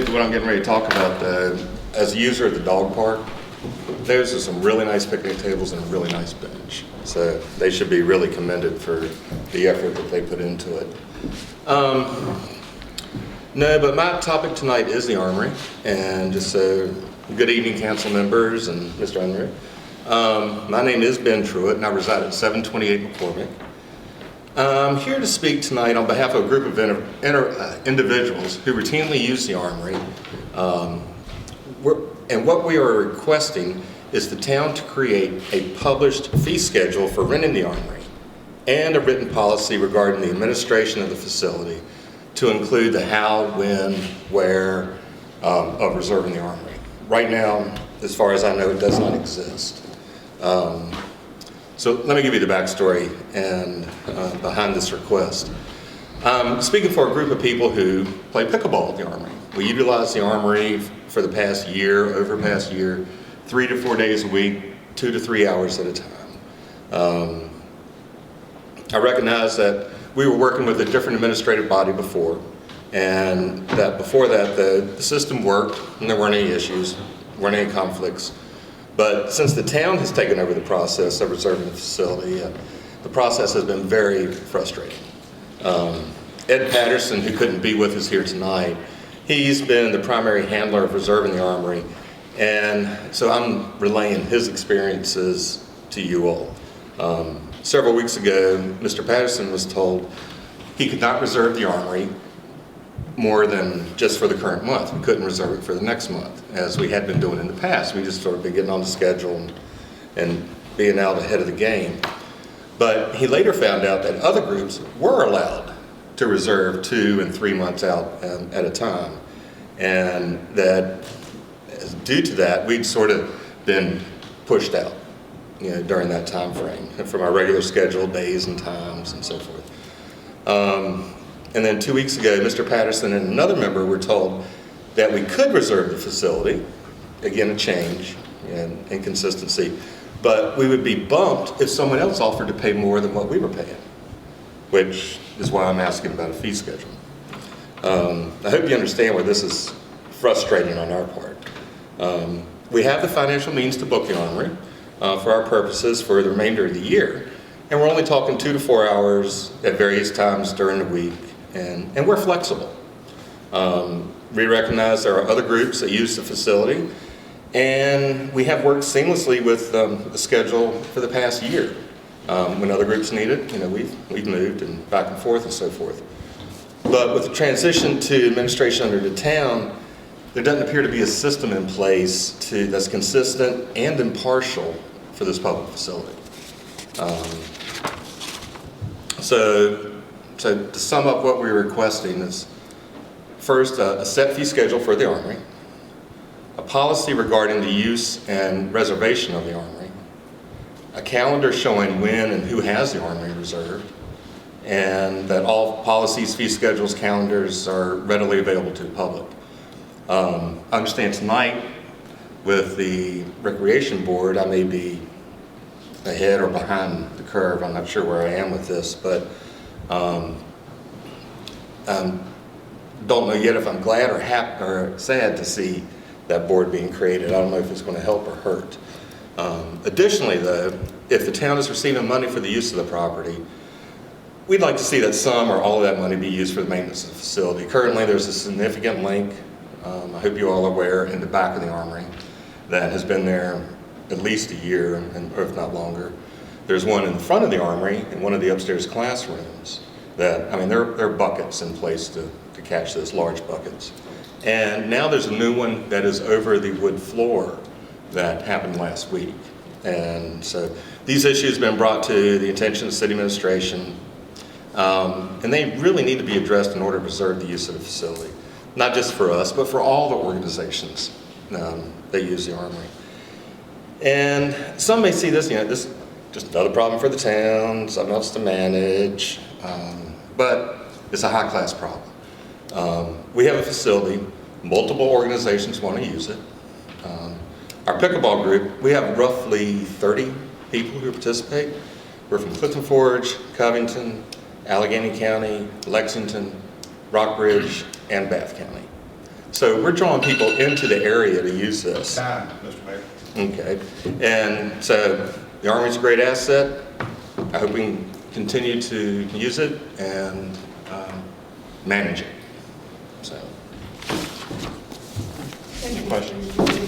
What I'm getting ready to talk about, as a user of the dog park, those are some really nice picnic tables and a really nice bench. So they should be really commended for the effort that they put into it. No, but my topic tonight is the Armory, and just so good evening, council members and Mr. Armory. My name is Ben Truett, and I reside at 728 McCormick. I'm here to speak tonight on behalf of a group of individuals who routinely use the Armory. And what we are requesting is the town to create a published fee schedule for renting the Armory and a written policy regarding the administration of the facility to include the how, when, where of reserving the Armory. Right now, as far as I know, it does not exist. So let me give you the backstory and behind this request. Speaking for a group of people who play pickleball at the Armory. We utilize the Armory for the past year, 3 to 4 days a week, 2 to 3 hours at a time. I recognize that we were working with a different administrative body before, and that before that the system worked and there weren't any issues, weren't any conflicts. But since the town has taken over the process of reserving the facility, the process has been very frustrating. Ed Patterson, who couldn't be with us here tonight, he's been the primary handler of reserving the Armory, and so I'm relaying his experiences to you all. Several weeks ago, Mr. Patterson was told he could not reserve the Armory more than just for the current month. We couldn't reserve it for the next month, as we had been doing in the past. We just sort of been getting on the schedule and being out ahead of the game. But he later found out that other groups were allowed to reserve 2 and 3 months out at a time. And that due to that, we'd sort of been pushed out, during that time frame from our regular scheduled days and times and so forth. And then 2 weeks ago, Mr. Patterson and another member were told that we could reserve the facility, again a change and inconsistency, but we would be bumped if someone else offered to pay more than what we were paying, which is why I'm asking about a fee schedule. I hope you understand why this is frustrating on our part. We have the financial means to book the Armory for our purposes for the remainder of the year, and we're only talking 2 to 4 hours at various times during the week. And we're flexible. We recognize there are other groups that use the facility, and we have worked seamlessly with the schedule for the past year. When other groups need it, we've moved and back and forth and so forth. But with the transition to administration under the town, there doesn't appear to be a system in place that's consistent and impartial for this public facility. So to sum up what we're requesting is, first, a set fee schedule for the Armory, a policy regarding the use and reservation of the Armory, a calendar showing when and who has the Armory reserved, and that all policies, fee schedules, calendars are readily available to the public. I understand tonight with the Recreation Board, I may be ahead or behind the curve. I'm not sure where I am with this, but don't know yet if I'm glad or happy or sad to see that board being created. I don't know if it's going to help or hurt. Additionally, though, if the town is receiving money for the use of the property, we'd like to see that some or all of that money be used for the maintenance of the facility. Currently, there's a significant link, I hope you all are aware, in the back of the Armory that has been there at least a year, or if not longer. There's one in the front of the Armory in one of the upstairs classrooms that, there are buckets in place to catch those large buckets. And now there's a new one that is over the wood floor that happened last week. And so these issues have been brought to the attention of city administration, and they really need to be addressed in order to preserve the use of the facility. Not just for us, but for all the organizations that use the Armory. And some may see this, this is just another problem for the town, something else to manage, but it's a high-class problem. We have a facility, multiple organizations want to use it. Our pickleball group, we have roughly 30 people who participate. We're from Clifton Forge, Covington, Allegheny County, Lexington, Rockbridge, and Bath County. So we're drawing people into the area to use this. Time, Mr. Mayor. Okay, and so the Army's a great asset. I hope we can continue to use it and manage it. So, Any questions?